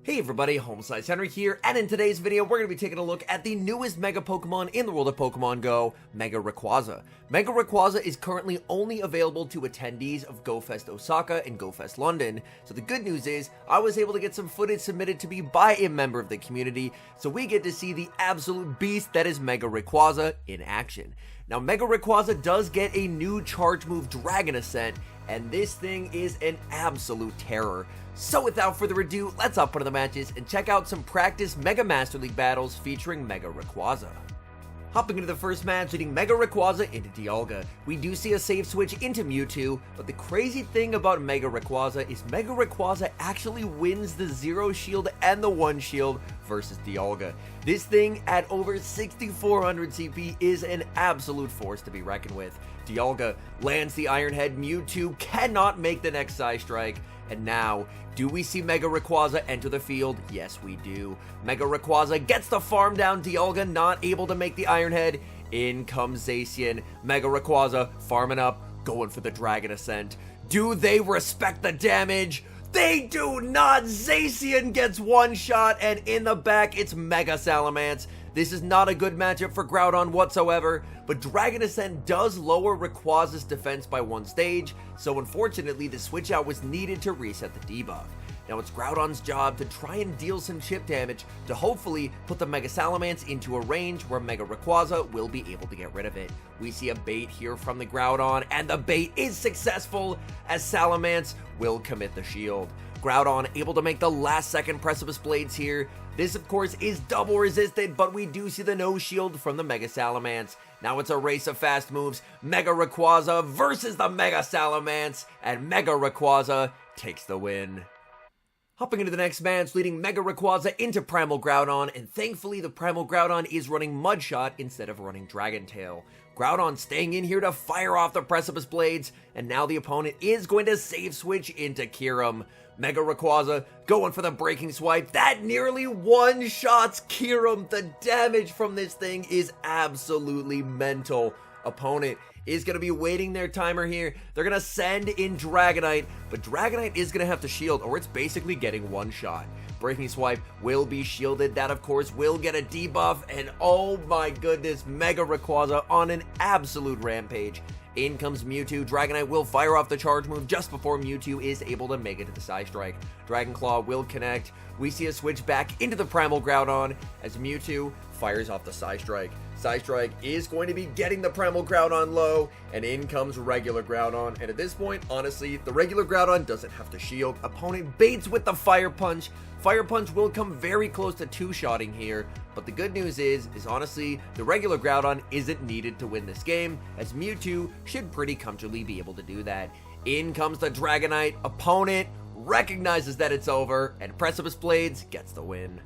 Hey everybody, HomeSliceHenry here, and in today's video, we're going to be taking a look at the newest Mega Pokemon in the world of Pokemon Go, Mega Rayquaza. Mega Rayquaza is currently only available to attendees of GoFest Osaka and GoFest London, so the good news is, I was able to get some footage submitted to me by a member of the community, so we get to see the absolute beast that is Mega Rayquaza in action. Now, Mega Rayquaza does get a new charge move, Dragon Ascent, and this thing is an absolute terror. So without further ado, let's hop into the matches and check out some practice Mega Master League battles featuring Mega Rayquaza. Hopping into the first match, leading Mega Rayquaza into Dialga. We do see a save switch into Mewtwo, but the crazy thing about Mega Rayquaza is Mega Rayquaza actually wins the 0 shield and the 1 shield versus Dialga. This thing at over 6400 CP is an absolute force to be reckoned with. Dialga lands the Iron Head, Mewtwo cannot make the next Psy Strike, and now, do we see Mega Rayquaza enter the field? Yes, we do. Mega Rayquaza gets the farm down, Dialga not able to make the Iron Head. In comes Zacian. Mega Rayquaza farming up, going for the Dragon Ascent. Do they respect the damage? They do not! Zacian gets one shot, and in the back, it's Mega Salamence. This is not a good matchup for Groudon whatsoever, but Dragon Ascent does lower Rayquaza's defense by 1 stage, so unfortunately the switch out was needed to reset the debuff. Now it's Groudon's job to try and deal some chip damage to hopefully put the Mega Salamence into a range where Mega Rayquaza will be able to get rid of it. We see a bait here from the Groudon, and the bait is successful as Salamence will commit the shield. Groudon able to make the last second Precipice Blades here. This of course is double resisted, but we do see the no shield from the Mega Salamence. Now it's a race of fast moves. Mega Rayquaza versus the Mega Salamence, and Mega Rayquaza takes the win. Hopping into the next match, leading Mega Rayquaza into Primal Groudon, and thankfully the Primal Groudon is running Mud Shot instead of running Dragon Tail. Groudon staying in here to fire off the Precipice Blades, and now the opponent is going to save switch into Kyurem. Mega Rayquaza going for the Breaking Swipe. That nearly one-shots Kyurem. The damage from this thing is absolutely mental. Opponent is going to be waiting their timer here. They're going to send in Dragonite, but Dragonite is going to have to shield, or it's basically getting one shot. Breaking Swipe will be shielded. That, of course, will get a debuff, and oh my goodness, Mega Rayquaza on an absolute rampage. In comes Mewtwo. Dragonite will fire off the charge move just before Mewtwo is able to make it to the Psy Strike. Dragon Claw will connect. We see a switch back into the Primal Groudon as Mewtwo fires off the Psy Strike. Psy Strike is going to be getting the Primal Groudon low, and in comes regular Groudon. And at this point, honestly, the regular Groudon doesn't have to shield. Opponent baits with the Fire Punch. Fire Punch will come very close to two-shotting here, but the good news is honestly, the regular Groudon isn't needed to win this game, as Mewtwo should pretty comfortably be able to do that. In comes the Dragonite. Opponent recognizes that it's over, and Precipice Blades gets the win.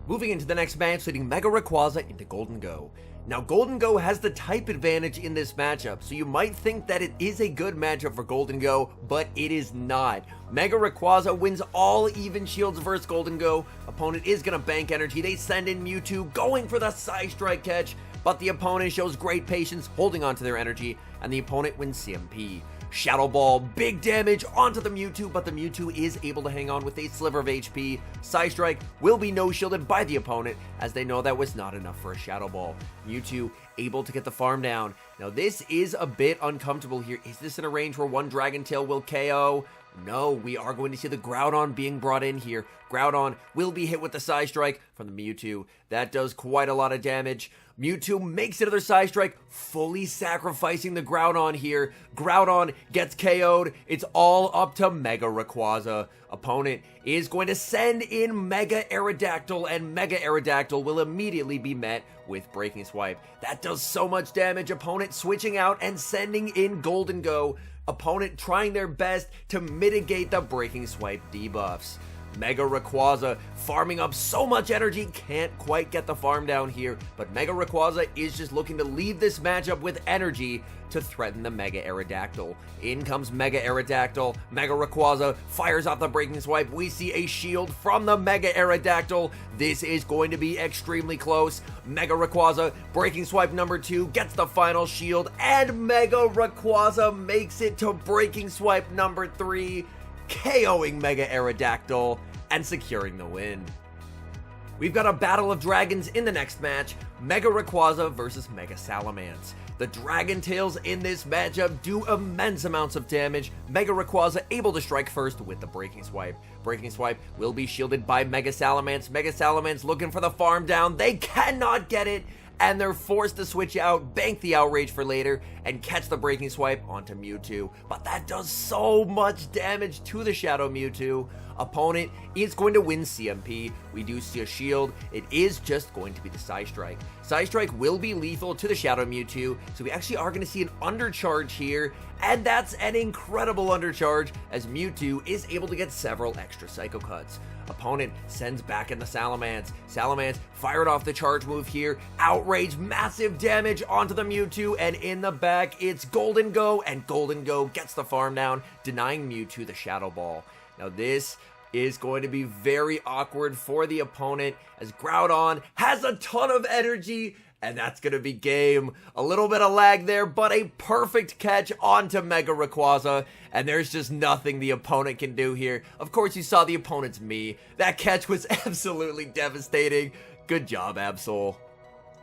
Moving into the next match, leading Mega Rayquaza into Gholdengo. Now, Gholdengo has the type advantage in this matchup, so you might think that it is a good matchup for Gholdengo, but it is not. Mega Rayquaza wins all even shields versus Gholdengo. Opponent is going to bank energy. They send in Mewtwo, going for the Psy Strike catch, but the opponent shows great patience, holding onto their energy, and the opponent wins CMP. Shadow Ball, big damage onto the Mewtwo, but the Mewtwo is able to hang on with a sliver of HP. Psy Strike will be no-shielded by the opponent, as they know that was not enough for a Shadow Ball. Mewtwo able to get the farm down. Now this is a bit uncomfortable here. Is this in a range where one Dragon Tail will KO? No, we are going to see the Groudon being brought in here. Groudon will be hit with the Psy Strike from the Mewtwo. That does quite a lot of damage. Mewtwo makes another Psy Strike, fully sacrificing the Groudon here. Groudon gets KO'd. It's all up to Mega Rayquaza. Opponent is going to send in Mega Aerodactyl, and Mega Aerodactyl will immediately be met with Breaking Swipe. That does so much damage. Opponent switching out and sending in Gholdengo. Opponent trying their best to mitigate the Breaking Swipe debuffs. Mega Rayquaza farming up so much energy, can't quite get the farm down here, but Mega Rayquaza is just looking to leave this matchup with energy to threaten the Mega Aerodactyl. In comes Mega Aerodactyl. Mega Rayquaza fires off the Breaking Swipe. We see a shield from the Mega Aerodactyl. This is going to be extremely close. Mega Rayquaza, Breaking Swipe number 2, gets the final shield, and Mega Rayquaza makes it to Breaking Swipe number 3. KOing Mega Aerodactyl, and securing the win. We've got a battle of dragons in the next match, Mega Rayquaza versus Mega Salamence. The Dragon Tails in this matchup do immense amounts of damage. Mega Rayquaza able to strike first with the Breaking Swipe. Breaking Swipe will be shielded by Mega Salamence. Mega Salamence looking for the farm down. They cannot get it, and they're forced to switch out, bank the Outrage for later, and catch the Breaking Swipe onto Mewtwo. But that does so much damage to the Shadow Mewtwo. Opponent is going to win CMP. We do see a shield. It is just going to be the Psystrike. Psystrike will be lethal to the Shadow Mewtwo, so we actually are going to see an undercharge here, and that's an incredible undercharge as Mewtwo is able to get several extra Psycho Cuts. Opponent sends back in the Salamence. Salamence fired off the charge move here. Outrage, massive damage onto the Mewtwo, and in the back it's Gholdengo, and Gholdengo gets the farm down, denying Mewtwo the Shadow Ball. Now this is going to be very awkward for the opponent as Groudon has a ton of energy, and that's going to be game. A little bit of lag there, but a perfect catch onto Mega Rayquaza, and there's just nothing the opponent can do here. Of course, you saw the opponent's me. That catch was absolutely devastating. Good job, Absol.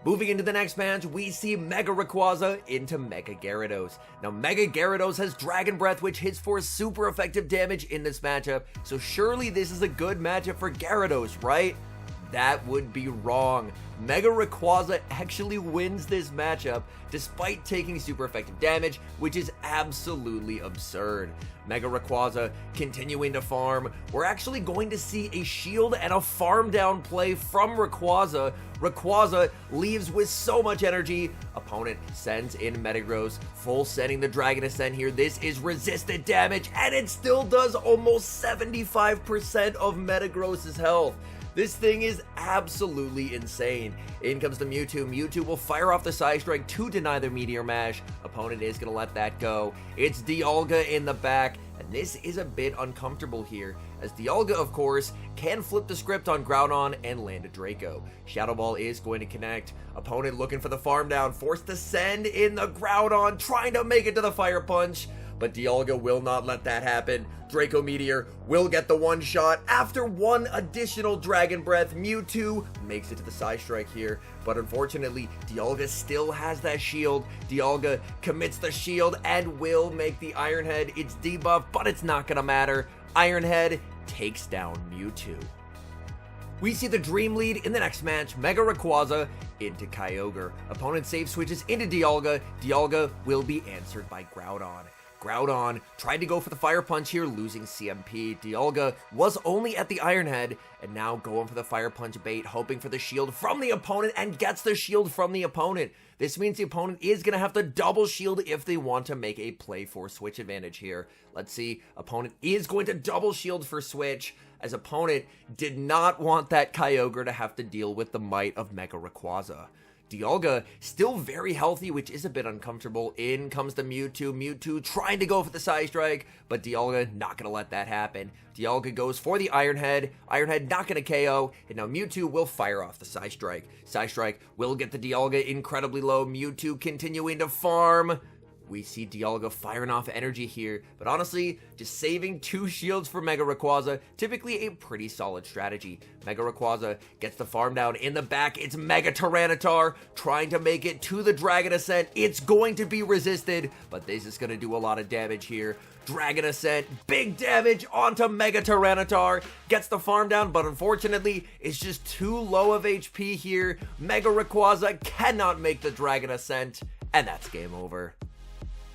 Moving into the next match, we see Mega Rayquaza into Mega Gyarados. Now, Mega Gyarados has Dragon Breath, which hits for super effective damage in this matchup, so surely this is a good matchup for Gyarados, right? That would be wrong. Mega Rayquaza actually wins this matchup despite taking super effective damage, which is absolutely absurd. Mega Rayquaza continuing to farm. We're actually going to see a shield and a farm down play from Rayquaza. Rayquaza leaves with so much energy. Opponent sends in Metagross, full sending the Dragon Ascent here. This is resisted damage, and it still does almost 75% of Metagross's health. This thing is absolutely insane. In comes the Mewtwo. Mewtwo will fire off the Psystrike to deny the Meteor Mash. Opponent is going to let that go. It's Dialga in the back, and this is a bit uncomfortable here, as Dialga, of course, can flip the script on Groudon and land a Draco. Shadow Ball is going to connect. Opponent looking for the farm down, forced to send in the Groudon, trying to make it to the Fire Punch, but Dialga will not let that happen. Draco Meteor will get the one shot. After one additional Dragon Breath, Mewtwo makes it to the Psystrike here, but unfortunately, Dialga still has that shield. Dialga commits the shield and will make the Iron Head its debuff, but it's not gonna matter. Iron Head takes down Mewtwo. We see the Dream Lead in the next match, Mega Rayquaza into Kyogre. Opponent save switches into Dialga. Dialga will be answered by Groudon. Groudon tried to go for the Fire Punch here, losing CMP. Dialga was only at the Iron Head, and now going for the Fire Punch bait, hoping for the shield from the opponent, and gets the shield from the opponent. This means the opponent is going to have to double shield if they want to make a play for switch advantage here. Let's see, opponent is going to double shield for switch, as opponent did not want that Kyogre to have to deal with the might of Mega Rayquaza. Dialga still very healthy, which is a bit uncomfortable. In comes the Mewtwo. Mewtwo trying to go for the Psystrike, but Dialga not going to let that happen. Dialga goes for the Iron Head. Iron Head not going to KO, and now Mewtwo will fire off the Psystrike. Psystrike will get the Dialga incredibly low. Mewtwo continuing to farm. We see Dialga firing off energy here, but honestly, just saving 2 shields for Mega Rayquaza, typically a pretty solid strategy. Mega Rayquaza gets the farm down in the back. It's Mega Tyranitar trying to make it to the Dragon Ascent. It's going to be resisted, but this is going to do a lot of damage here. Dragon Ascent, big damage onto Mega Tyranitar, gets the farm down, but unfortunately, it's just too low of HP here. Mega Rayquaza cannot make the Dragon Ascent, and that's game over.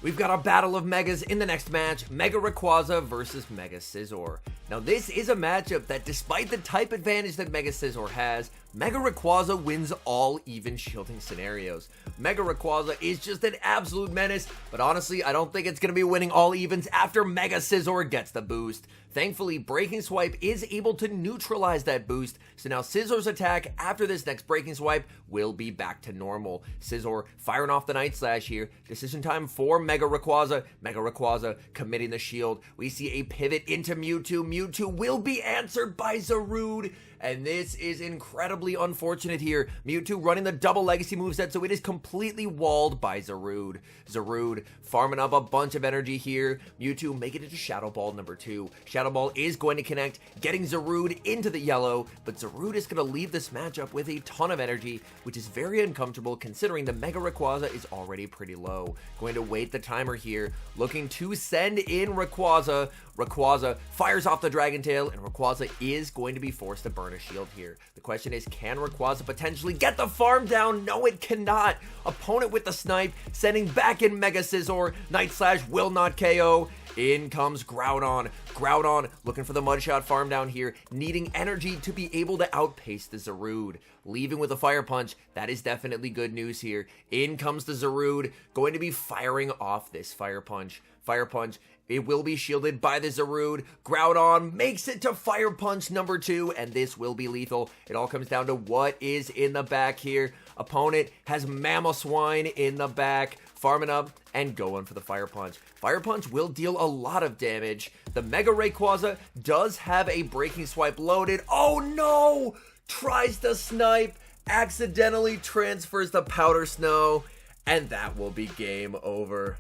We've got a battle of Megas in the next match, Mega Rayquaza versus Mega Scizor. Now this is a matchup that, despite the type advantage that Mega Scizor has, Mega Rayquaza wins all even shielding scenarios. Mega Rayquaza is just an absolute menace, but honestly, I don't think it's going to be winning all evens after Mega Scizor gets the boost. Thankfully, Breaking Swipe is able to neutralize that boost, so now Scizor's attack after this next Breaking Swipe will be back to normal. Scizor firing off the Night Slash here. Decision time for Mega Rayquaza. Mega Rayquaza committing the shield. We see a pivot into Mewtwo. Mewtwo will be answered by Zarude, and this is incredibly unfortunate here. Mewtwo running the double legacy moveset, so it is completely walled by Zarude. Zarude farming up a bunch of energy here. Mewtwo making it to Shadow Ball number 2. Shadow Ball is going to connect, getting Zarude into the yellow, but Zarude is going to leave this matchup with a ton of energy, which is very uncomfortable considering the Mega Rayquaza is already pretty low. Going to wait the timer here, looking to send in Rayquaza. Rayquaza fires off the Dragon Tail, and Rayquaza is going to be forced to burn a shield here. The question is, can Rayquaza potentially get the farm down? No, it cannot. Opponent with the snipe, sending back in Mega Scizor. Night Slash will not KO. In comes Groudon. Groudon looking for the Mudshot farm down here, needing energy to be able to outpace the Zarude. Leaving with a Fire Punch, that is definitely good news here. In comes the Zarude, going to be firing off this Fire Punch. Fire Punch, it will be shielded by the Zarude. Groudon makes it to Fire Punch number 2, and this will be lethal. It all comes down to what is in the back here. Opponent has Mamoswine in the back, farming up and going for the Fire Punch. Fire Punch will deal a lot of damage. The Mega Rayquaza does have a Breaking Swipe loaded. Oh no! Tries to snipe, accidentally transfers the Powder Snow, and that will be game over.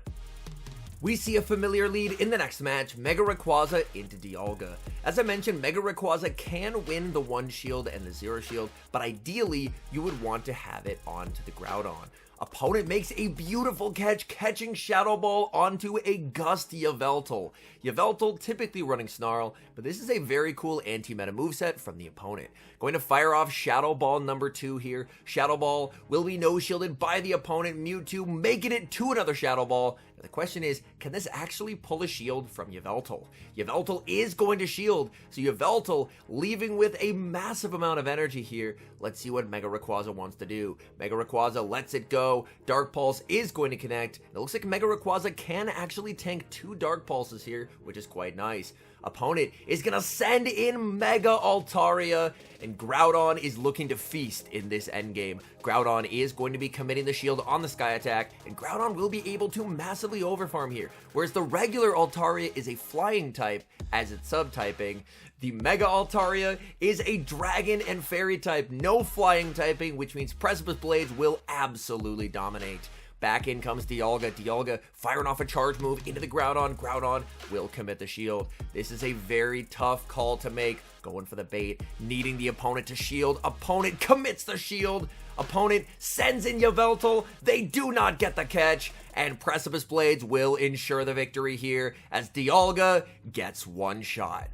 We see a familiar lead in the next match, Mega Rayquaza into Dialga. As I mentioned, Mega Rayquaza can win the 1 shield and the 0 shield, but ideally, you would want to have it onto the Groudon. Opponent makes a beautiful catch, catching Shadow Ball onto a Gust Yveltal. Yveltal typically running Snarl, but this is a very cool anti-meta moveset from the opponent. Going to fire off Shadow Ball number 2 here. Shadow Ball will be no-shielded by the opponent. Mewtwo making it to another Shadow Ball. Now the question is, can this actually pull a shield from Yveltal? Yveltal is going to shield, so Yveltal leaving with a massive amount of energy here. Let's see what Mega Rayquaza wants to do. Mega Rayquaza lets it go. Dark Pulse is going to connect. It looks like Mega Rayquaza can actually tank 2 Dark Pulses here, which is quite nice. Opponent is going to send in Mega Altaria, and Groudon is looking to feast in this endgame. Groudon is going to be committing the shield on the Sky Attack, and Groudon will be able to massively overfarm here. Whereas the regular Altaria is a flying type, as it's subtyping, the Mega Altaria is a Dragon and Fairy type, no flying typing, which means Precipice Blades will absolutely dominate. Back in comes Dialga. Dialga firing off a charge move into the Groudon. Groudon will commit the shield. This is a very tough call to make. Going for the bait, needing the opponent to shield. Opponent commits the shield. Opponent sends in Yveltal. They do not get the catch. And Precipice Blades will ensure the victory here as Dialga gets 1 shot.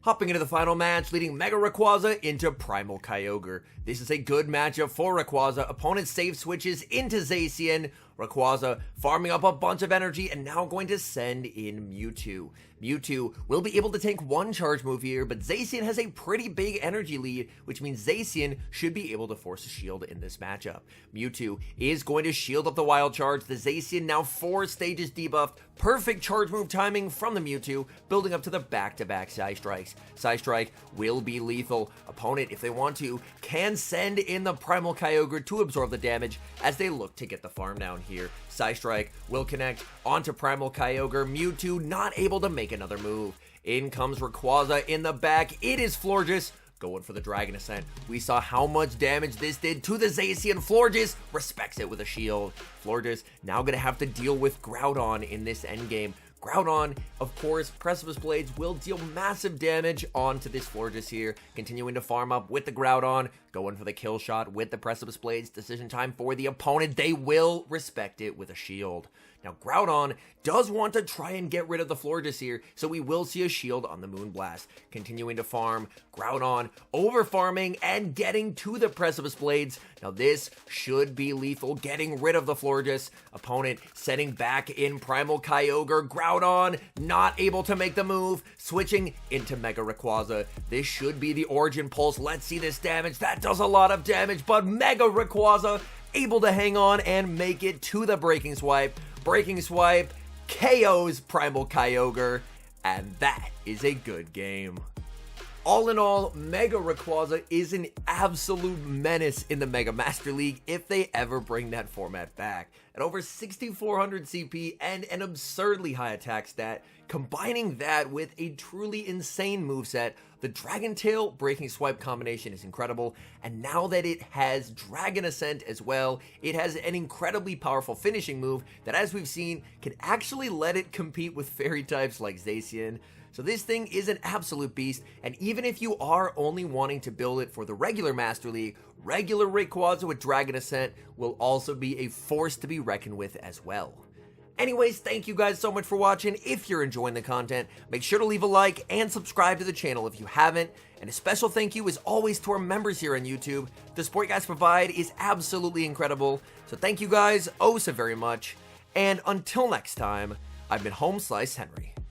Hopping into the final match, leading Mega Rayquaza into Primal Kyogre. This is a good matchup for Rayquaza. Opponent save switches into Zacian. Rayquaza farming up a bunch of energy and now going to send in Mewtwo. Mewtwo will be able to tank 1 charge move here, but Zacian has a pretty big energy lead, which means Zacian should be able to force a shield in this matchup. Mewtwo is going to shield up the Wild Charge. The Zacian now 4 stages debuffed. Perfect charge move timing from the Mewtwo, building up to the back-to-back Psy Strikes. Psy Strike will be lethal. Opponent, if they want to, can send in the Primal Kyogre to absorb the damage as they look to get the farm down here. Psy Strike will connect onto Primal Kyogre. Mewtwo not able to make another move. In comes Rayquaza in the back. It is Florges going for the Dragon Ascent. We saw how much damage this did to the Zacian. Florges respects it with a shield. Florges now going to have to deal with Groudon in this endgame. Groudon, of course, Precipice Blades will deal massive damage onto this Florges here, continuing to farm up with the Groudon, going for the kill shot with the Precipice Blades. Decision time for the opponent. They will respect it with a shield. Now, Groudon does want to try and get rid of the Florges here, so we will see a shield on the Moonblast. Continuing to farm, Groudon over-farming and getting to the Precipice Blades. Now, this should be lethal, getting rid of the Florges. Opponent setting back in Primal Kyogre. Groudon not able to make the move, switching into Mega Rayquaza. This should be the Origin Pulse. Let's see this damage. That does a lot of damage, but Mega Rayquaza able to hang on and make it to the Breaking Swipe. Breaking Swipe KOs Primal Kyogre, and that is a good game. All in all, Mega Rayquaza is an absolute menace in the Mega Master League if they ever bring that format back. At over 6,400 CP and an absurdly high attack stat, combining that with a truly insane moveset, the Dragon Tail Breaking Swipe combination is incredible, and now that it has Dragon Ascent as well, it has an incredibly powerful finishing move that, as we've seen, can actually let it compete with fairy types like Zacian. So this thing is an absolute beast, and even if you are only wanting to build it for the regular Master League, regular Rayquaza with Dragon Ascent will also be a force to be reckoned with as well. Anyways, thank you guys so much for watching. If you're enjoying the content, make sure to leave a like and subscribe to the channel if you haven't. And a special thank you as always to our members here on YouTube. The support you guys provide is absolutely incredible. So thank you guys oh so very much. And until next time, I've been HomeSliceHenry.